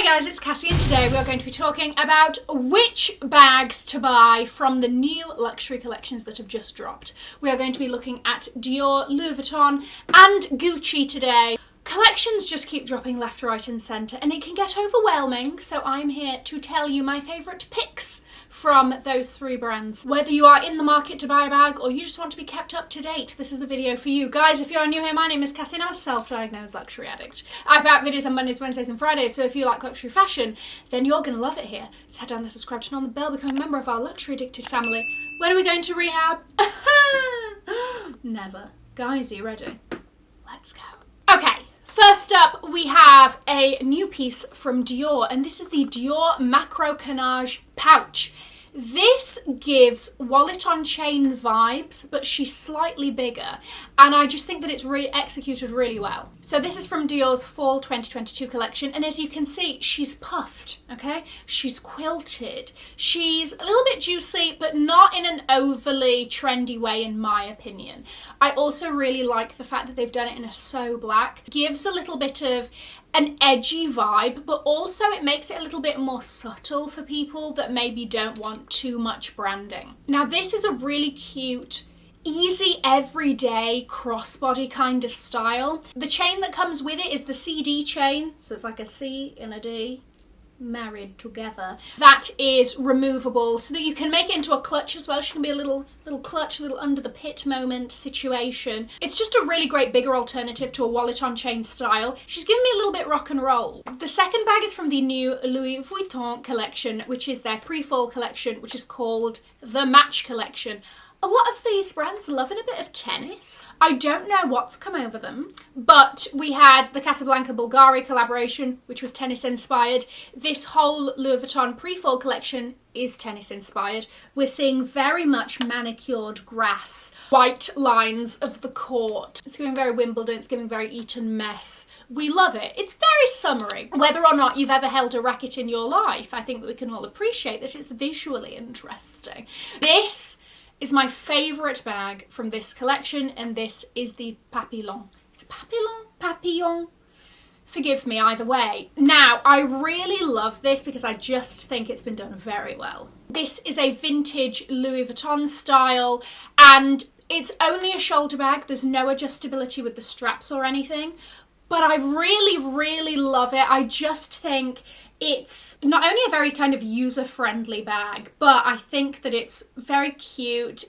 Hi guys, it's Cassie and today we are going to be talking about which bags to buy from the new luxury collections that have just dropped. We are going to be looking at Dior, Louis Vuitton and Gucci today. Collections just keep dropping left, right and centre and it can get overwhelming, so I'm here to tell you my favourite picks from those three brands. Whether you are in the market to buy a bag or you just want to be kept up to date, this is the video for you. Guys, if you're new here, my name is Cassie and I'm a self-diagnosed luxury addict. I put out videos on Mondays, Wednesdays and Fridays, so if you like luxury fashion, then you're going to love it here. Let's head down there, subscribe, turn on the bell, become a member of our luxury addicted family. When are we going to rehab? Never. Guys, are you ready? Let's go. Okay. First up, we have a new piece from Dior, and this is the Dior Macro Canage pouch. This gives wallet on chain vibes, but she's slightly bigger, and I just think that it's really executed really well. So this is from Dior's Fall 2022 collection, and as you can see, she's puffed, okay? She's quilted. She's a little bit juicy, but not in an overly trendy way, in my opinion. I also really like the fact that they've done it in a so black. Gives a little bit of an edgy vibe, but also it makes it a little bit more subtle for people that maybe don't want too much branding. Now this is a really cute, easy everyday crossbody kind of style. The chain that comes with it is the CD chain, so it's like a C and a D married together. That is removable so that you can make it into a clutch as well. She can be a little clutch, a little under the pit moment situation. It's just a really great bigger alternative to a wallet on chain style. She's giving me a little bit rock and roll. The second bag is from the new Louis Vuitton collection, which is their pre-fall collection, which is called the Match collection. A lot of these brands loving a bit of tennis. I don't know what's come over them, but we had the Casablanca Bulgari collaboration, which was tennis inspired. This whole Louis Vuitton pre-fall collection is tennis inspired. We're seeing very much manicured grass, white lines of the court. It's giving very Wimbledon, it's giving very Eton mess. We love it. It's very summery. Whether or not you've ever held a racket in your life, I think that we can all appreciate that it's visually interesting. This is my favourite bag from this collection, and this is the Papillon. It's Papillon. Forgive me either way. Now, I really love this because I just think it's been done very well. This is a vintage Louis Vuitton style, and it's only a shoulder bag. There's no adjustability with the straps or anything, but I really love it. I just think it's not only a very kind of user-friendly bag, but I think that it's very cute.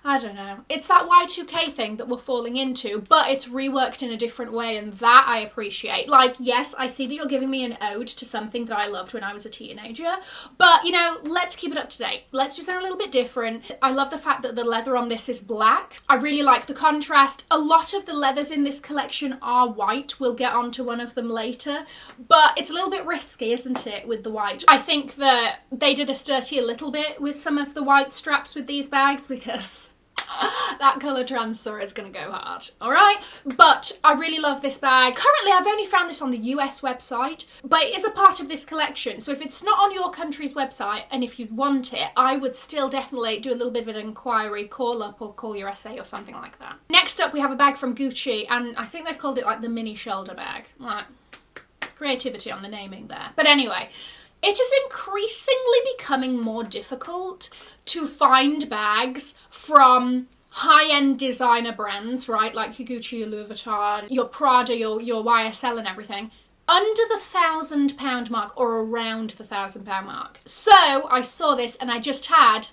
I don't know, it's that Y2K thing that we're falling into, but it's reworked in a different way, and that I appreciate. Like, yes, I see that you're giving me an ode to something that I loved when I was a teenager, but, you know, let's keep it up to date. Let's do something a little bit different. I love the fact that the leather on this is black. I really like the contrast. A lot of the leathers in this collection are white. We'll get onto one of them later, but it's a little bit risky, isn't it, with the white? I think that they did us dirty a little bit with some of the white straps with these bags because that colour transfer is going to go hard, alright? But I really love this bag. Currently, I've only found this on the US website, but it is a part of this collection. So if it's not on your country's website, and if you want it, I would still definitely do a little bit of an inquiry, call up or call your SA or something like that. Next up, we have a bag from Gucci, and I think they've called it like the mini shoulder bag. Like, creativity on the naming there. But anyway, it is increasingly becoming more difficult to find bags from high-end designer brands, right, like your Gucci, your Louis Vuitton, your Prada, your YSL and everything, under the £1,000 mark or around the £1,000 mark. So I saw this and I just had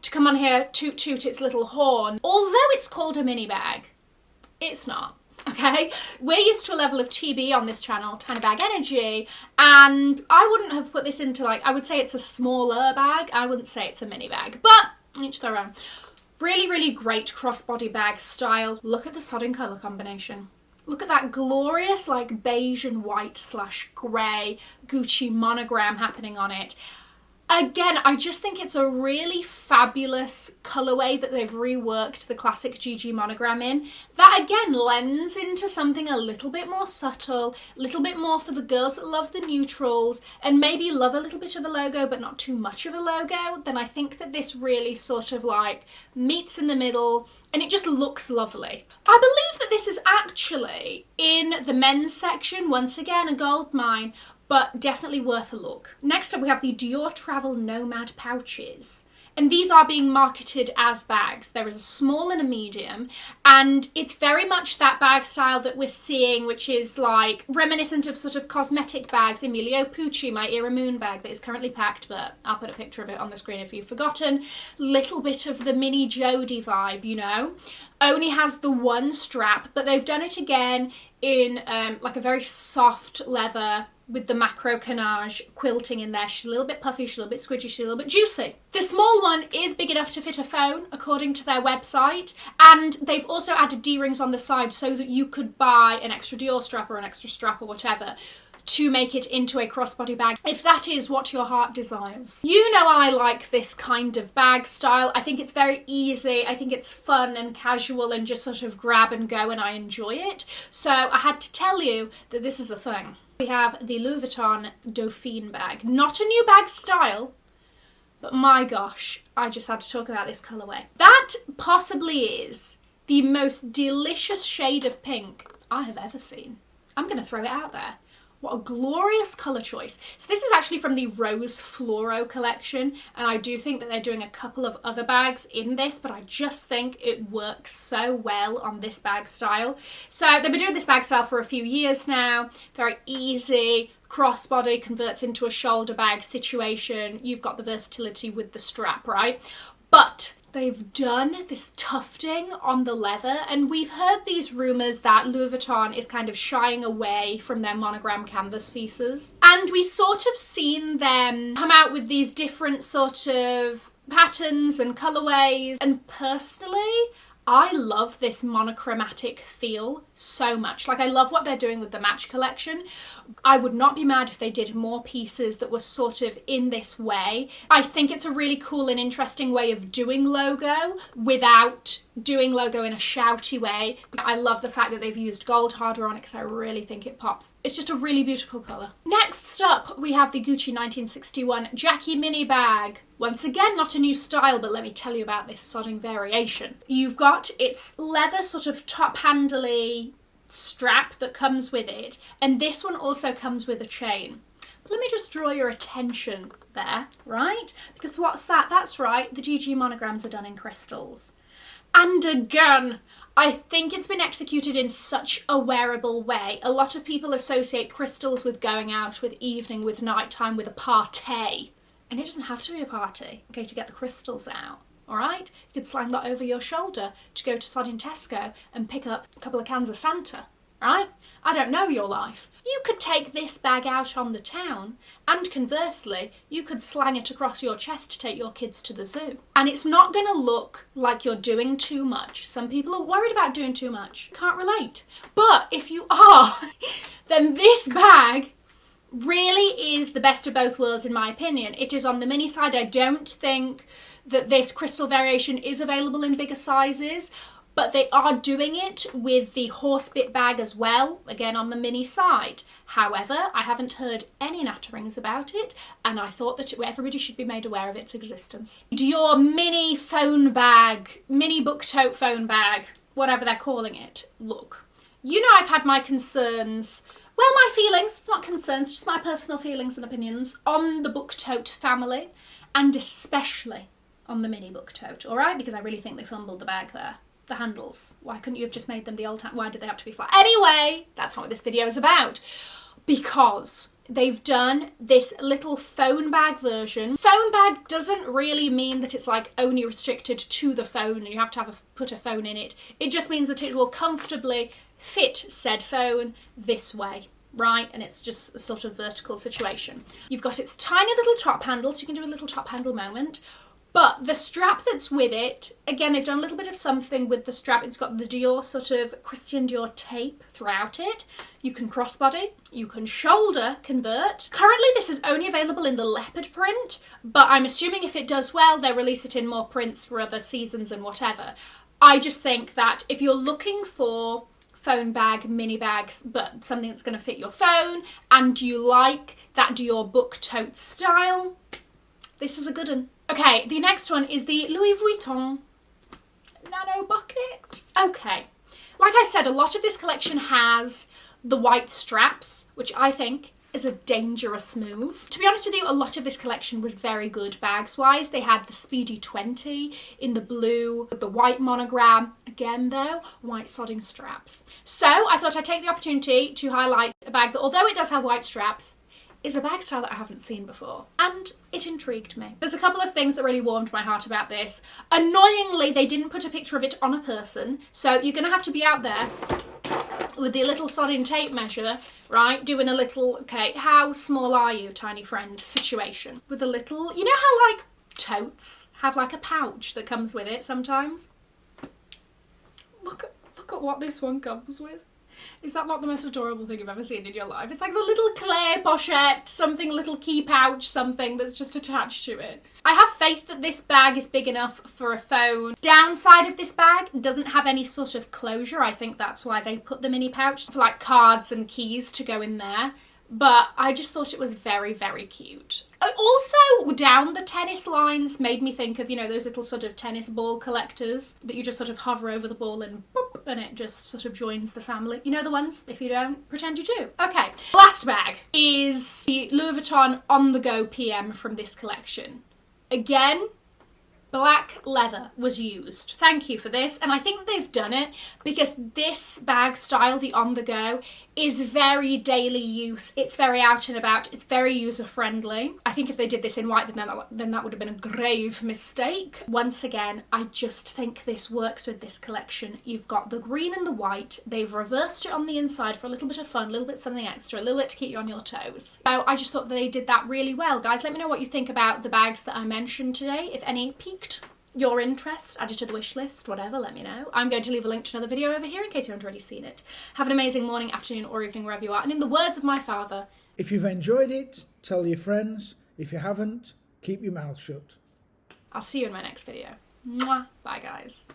to come on here, toot its little horn. Although it's called a mini bag, it's not. Okay, we're used to a level of TB on this channel, tiny bag energy, and I wouldn't have put this into, like, I would say it's a smaller bag. I wouldn't say it's a mini bag, but each their own. Really great crossbody bag style. Look at the sodding colour combination. Look at that glorious, like, beige and white / grey Gucci monogram happening on it. Again, I just think it's a really fabulous colourway that they've reworked the classic GG monogram in. That again lends into something a little bit more subtle, a little bit more for the girls that love the neutrals and maybe love a little bit of a logo but not too much of a logo. Then I think that this really sort of like meets in the middle and it just looks lovely. I believe that this is actually in the men's section, once again a gold mine, but definitely worth a look. Next up we have the Dior Travel Nomad pouches. And these are being marketed as bags. There is a small and a medium, and it's very much that bag style that we're seeing, which is like reminiscent of sort of cosmetic bags. Emilio Pucci, my Era Moon bag that is currently packed, but I'll put a picture of it on the screen if you've forgotten. Little bit of the mini Jodie vibe, you know. Only has the one strap, but they've done it again in like a very soft leather with the macro canage quilting in there. She's a little bit puffy, she's a little bit squidgy, she's a little bit juicy. The small one is big enough to fit a phone, according to their website, and they've also added D-rings on the side so that you could buy an extra Dior strap or an extra strap or whatever to make it into a crossbody bag, if that is what your heart desires. You know I like this kind of bag style. I think it's very easy, I think it's fun and casual and just sort of grab and go, and I enjoy it. So I had to tell you that this is a thing. We have the Louis Vuitton Dauphine bag. Not a new bag style, but my gosh, I just had to talk about this colourway. That possibly is the most delicious shade of pink I have ever seen. I'm going to throw it out there. What a glorious colour choice. So this is actually from the Rose Floro collection, and I do think that they're doing a couple of other bags in this, but I just think it works so well on this bag style. So they've been doing this bag style for a few years now. Very easy, crossbody, converts into a shoulder bag situation. You've got the versatility with the strap, right? But they've done this tufting on the leather, and we've heard these rumours that Louis Vuitton is kind of shying away from their monogram canvas pieces. And we've sort of seen them come out with these different sort of patterns and colourways, and personally, I love this monochromatic feel so much. Like, I love what they're doing with the Match collection. I would not be mad if they did more pieces that were sort of in this way. I think it's a really cool and interesting way of doing logo without doing logo in a shouty way. I love the fact that they've used gold harder on it because I really think it pops. It's just a really beautiful colour. Next up, we have the Gucci 1961 Jackie Mini bag. Once again, not a new style, but let me tell you about this sodding variation. You've got its leather sort of top-handly strap that comes with it, and this one also comes with a chain. But let me just draw your attention there, right? Because what's that? That's right, the GG monograms are done in crystals. And again, I think it's been executed in such a wearable way. A lot of people associate crystals with going out, with evening, with nighttime, with a party. And it doesn't have to be a party, okay, to get the crystals out, all right? You could slang that over your shoulder to go to sodding Tesco and pick up a couple of cans of Fanta, right? I don't know your life. You could take this bag out on the town, and conversely, you could slang it across your chest to take your kids to the zoo. And it's not going to look like you're doing too much. Some people are worried about doing too much. Can't relate. But if you are, then this bag really is the best of both worlds, in my opinion. It is on the mini side. I don't think that this crystal variation is available in bigger sizes, but they are doing it with the horsebit bag as well, again on the mini side. However, I haven't heard any natterings about it, and I thought that everybody should be made aware of its existence. Dior mini phone bag, mini book tote phone bag, whatever they're calling it. Look, you know I've had my concerns, well, my feelings, it's not concerns, just my personal feelings and opinions on the book tote family, and especially on the mini book tote, all right? Because I really think they fumbled the bag there. The handles. Why couldn't you have just made them the old time? Why did they have to be flat? Anyway, that's not what this video is about. Because they've done this little phone bag version. Phone bag doesn't really mean that it's like only restricted to the phone and you have to put a phone in it. It just means that it will comfortably fit said phone this way, right? And it's just a sort of vertical situation. You've got its tiny little top handle, so you can do a little top handle moment. But the strap that's with it, again, they've done a little bit of something with the strap. It's got the Dior sort of Christian Dior tape throughout it. You can crossbody, you can shoulder convert. Currently, this is only available in the leopard print, but I'm assuming if it does well, they'll release it in more prints for other seasons and whatever. I just think that if you're looking for phone bag, mini bags, but something that's going to fit your phone, and you like that Dior book tote style, this is a good one. Okay, the next one is the Louis Vuitton Nano bucket. Okay, like I said, a lot of this collection has the white straps, which I think is a dangerous move. To be honest with you, a lot of this collection was very good bags-wise. They had the Speedy 20 in the blue, with the white monogram. Again though, white sodding straps. So I thought I'd take the opportunity to highlight a bag that, although it does have white straps, is a bag style that I haven't seen before, and it intrigued me. There's a couple of things that really warmed my heart about this. Annoyingly, they didn't put a picture of it on a person, so you're gonna have to be out there with the little sodding tape measure, right, doing a little, okay, how small are you, tiny friend, situation. With a little, you know how like totes have like a pouch that comes with it sometimes? Look at what this one comes with. Is that not the most adorable thing you've ever seen in your life? It's like the little clay pochette, something, little key pouch, something that's just attached to it. I have faith that this bag is big enough for a phone. Downside of this bag doesn't have any sort of closure. I think that's why they put the mini pouch for like cards and keys to go in there. But I just thought it was very, very cute. Also, down the tennis lines made me think of, you know, those little sort of tennis ball collectors that you just sort of hover over the ball and boop, and it just sort of joins the family. You know the ones? If you don't, pretend you do. Okay, last bag is the Louis Vuitton On The Go PM from this collection. Again, black leather was used. Thank you for this. And I think they've done it because this bag style, the On The Go, is very daily use. It's very out and about. It's very user friendly. I think if they did this in white, then that would have been a grave mistake. Once again, I just think this works with this collection. You've got the green and the white. They've reversed it on the inside for a little bit of fun, a little bit something extra, a little bit to keep you on your toes. So I just thought that they did that really well. Guys, let me know what you think about the bags that I mentioned today. If any piqued your interest, add it to the wish list, whatever, let me know. I'm going to leave a link to another video over here in case you haven't already seen it. Have an amazing morning, afternoon or evening wherever you are. And in the words of my father, if you've enjoyed it, tell your friends. If you haven't, keep your mouth shut. I'll see you in my next video. Mwah. Bye guys.